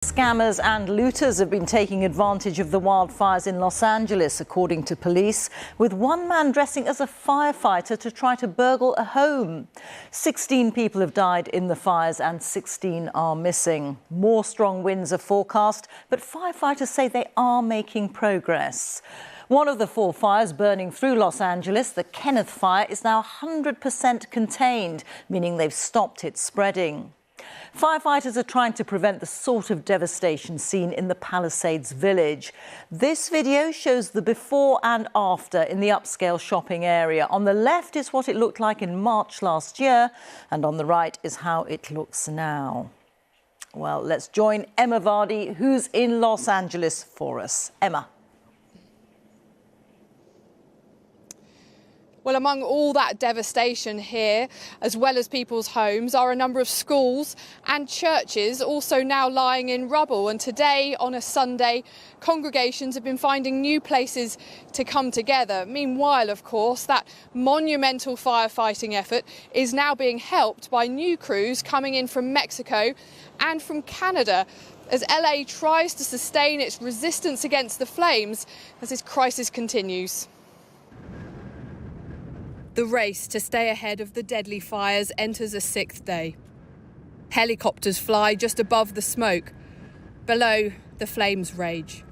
Scammers and looters have been taking advantage of the wildfires in Los Angeles, according to police, with one man dressing as a firefighter to try to burgle a home. 16 people have died in the fires and 16 are missing. More strong winds are forecast, but firefighters say they are making progress. One of the 4 fires burning through Los Angeles, the Kenneth fire, is now 100% contained, meaning they've stopped it spreading. Firefighters are trying to prevent the sort of devastation seen in the Palisades village. This video shows the before and after in the upscale shopping area. On the left is what it looked like in March last year, and on the right is how it looks now. Well, let's join Emma Vardy, who's in Los Angeles for us. Emma. Well, among all that devastation here, as well as people's homes, are a number of schools and churches also now lying in rubble. And today, on a Sunday, congregations have been finding new places to come together. Meanwhile, of course, that monumental firefighting effort is now being helped by new crews coming in from Mexico and from Canada, as LA tries to sustain its resistance against the flames as this crisis continues. The race to stay ahead of the deadly fires enters a 6th day. Helicopters fly just above the smoke. Below, the flames rage.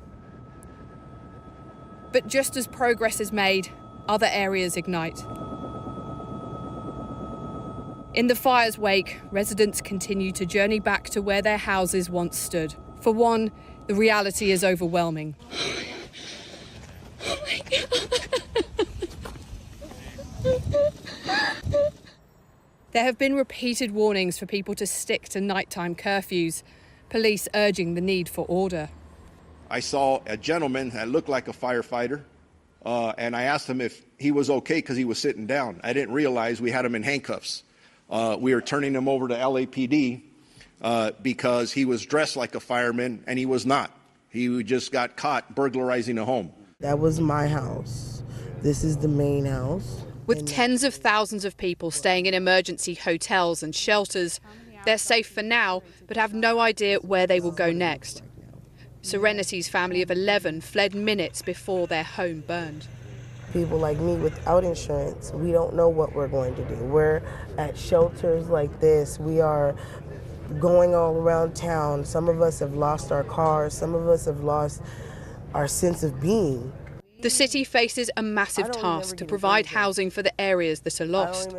But just as progress is made, other areas ignite. In the fire's wake, residents continue to journey back to where their houses once stood. For one, the reality is overwhelming. Oh my God. There have been repeated warnings for people to stick to nighttime curfews, police urging the need for order. I saw a gentleman that looked like a firefighter, and I asked him if he was okay because he was sitting down. I didn't realize we had him in handcuffs. We were turning him over to LAPD because he was dressed like a fireman, and he was not. He just got caught burglarizing a home. That was my house. This is the main house. With tens of thousands of people staying in emergency hotels and shelters, they're safe for now, but have no idea where they will go next. Serenity's family of 11 fled minutes before their home burned. People like me without insurance, we don't know what we're going to do. We're at shelters like this. We are going all around town. Some of us have lost our cars. Some of us have lost our sense of being. The city faces a massive task to provide housing for the areas that are lost.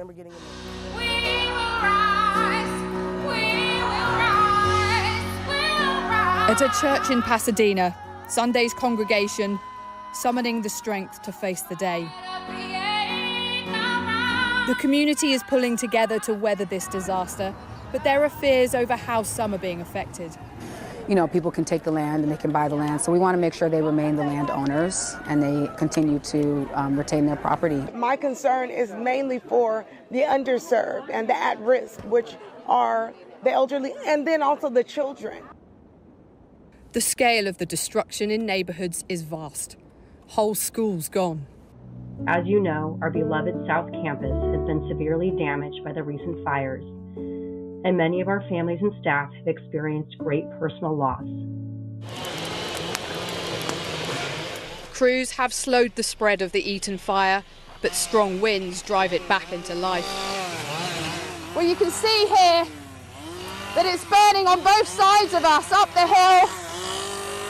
At a church in Pasadena, Sunday's congregation summoning the strength to face the day. The community is pulling together to weather this disaster, but there are fears over how some are being affected. You know, people can take the land and they can buy the land, so we want to make sure they remain the landowners and they continue to retain their property. My concern is mainly for the underserved and the at-risk, which are the elderly and then also the children. The scale of the destruction in neighborhoods is vast. Whole schools gone. As you know, our beloved South Campus has been severely damaged by the recent fires, and many of our families and staff have experienced great personal loss. Crews have slowed the spread of the Eaton fire, but strong winds drive it back into life. Well, you can see here that it's burning on both sides of us, up the hill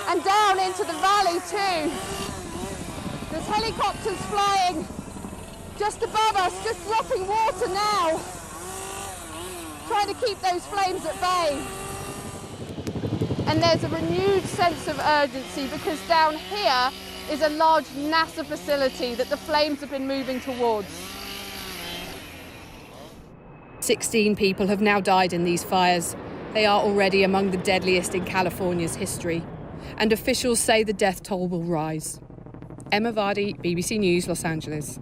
and down into the valley too. There's helicopters flying just above us, just dropping water now, trying to keep those flames at bay. And there's a renewed sense of urgency because down here is a large NASA facility that the flames have been moving towards. 16 people have now died in these fires. They are already among the deadliest in California's history. And officials say the death toll will rise. Emma Vardy, BBC News, Los Angeles.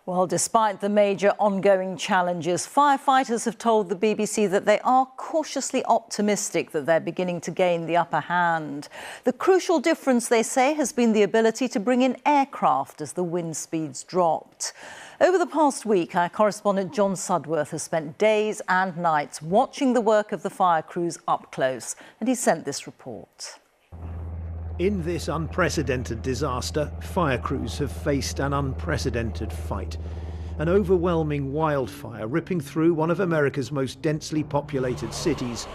Well, despite the major ongoing challenges, firefighters have told the BBC that they are cautiously optimistic that they're beginning to gain the upper hand. The crucial difference, they say, has been the ability to bring in aircraft as the wind speeds dropped. Over the past week, our correspondent John Sudworth has spent days and nights watching the work of the fire crews up close, and he sent this report. In this unprecedented disaster, fire crews have faced an unprecedented fight. An overwhelming wildfire ripping through one of America's most densely populated cities,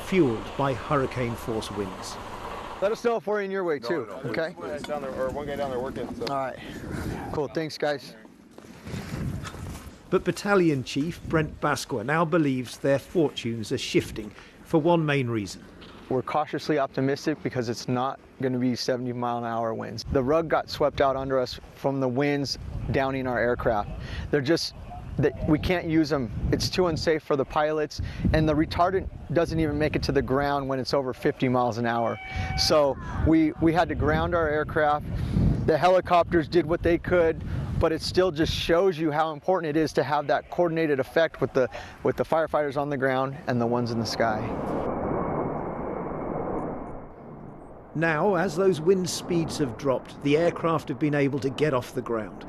fueled by hurricane-force winds. Let us know if we're in your way too, No, okay? one guy down there working. So. All right, cool, thanks guys. But Battalion Chief Brent Basqua now believes their fortunes are shifting for one main reason. We're cautiously optimistic because it's not going to be 70-mile-an-hour winds. The rug got swept out under us from the winds downing our aircraft. We can't use them. It's too unsafe for the pilots, and the retardant doesn't even make it to the ground when it's over 50 miles an hour. So we had to ground our aircraft. The helicopters did what they could, but it still just shows you how important it is to have that coordinated effect with the firefighters on the ground and the ones in the sky. Now, as those wind speeds have dropped, the aircraft have been able to get off the ground,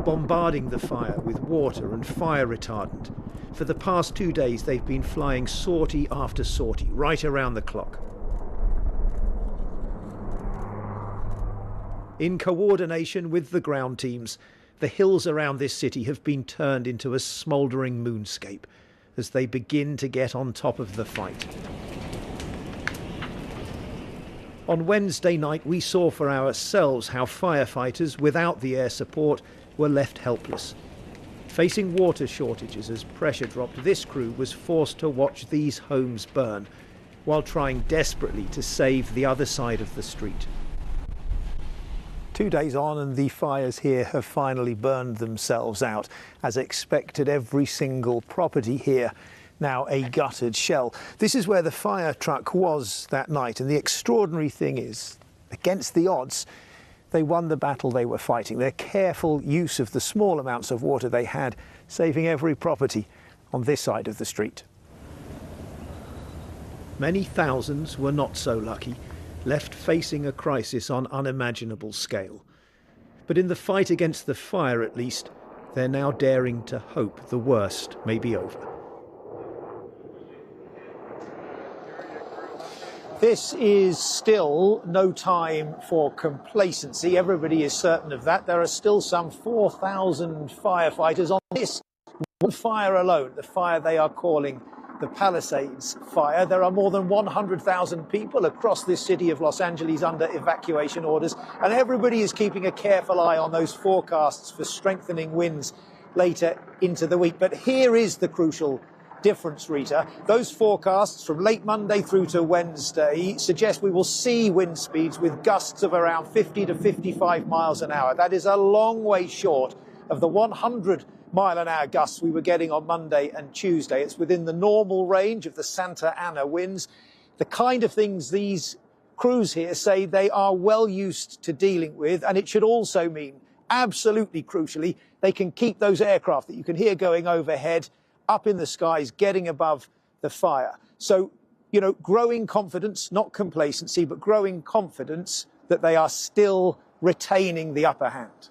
bombarding the fire with water and fire retardant. For the past 2 days, they've been flying sortie after sortie, right around the clock. In coordination with the ground teams, the hills around this city have been turned into a smouldering moonscape as they begin to get on top of the fight. On Wednesday night, we saw for ourselves how firefighters without the air support were left helpless. Facing water shortages as pressure dropped, this crew was forced to watch these homes burn while trying desperately to save the other side of the street. 2 days on and the fires here have finally burned themselves out. As expected, every single property here now a gutted shell. This is where the fire truck was that night, and the extraordinary thing is, against the odds, they won the battle they were fighting. Their careful use of the small amounts of water they had, saving every property on this side of the street. Many thousands were not so lucky, left facing a crisis on unimaginable scale. But in the fight against the fire, at least, they're now daring to hope the worst may be over. This is still no time for complacency. Everybody is certain of that. There are still some 4,000 firefighters on this one fire alone, the fire they are calling the Palisades fire. There are more than 100,000 people across this city of Los Angeles under evacuation orders, and everybody is keeping a careful eye on those forecasts for strengthening winds later into the week. But here is the crucial difference, Rita. Those forecasts from late Monday through to Wednesday suggest we will see wind speeds with gusts of around 50 to 55 miles an hour. That is a long way short of the 100-mile-an-hour gusts we were getting on Monday and Tuesday. It's within the normal range of the Santa Ana winds, the kind of things these crews here say they are well used to dealing with, and it should also mean, absolutely crucially, they can keep those aircraft that you can hear going overhead up in the skies, getting above the fire. So, growing confidence, not complacency, but growing confidence that they are still retaining the upper hand.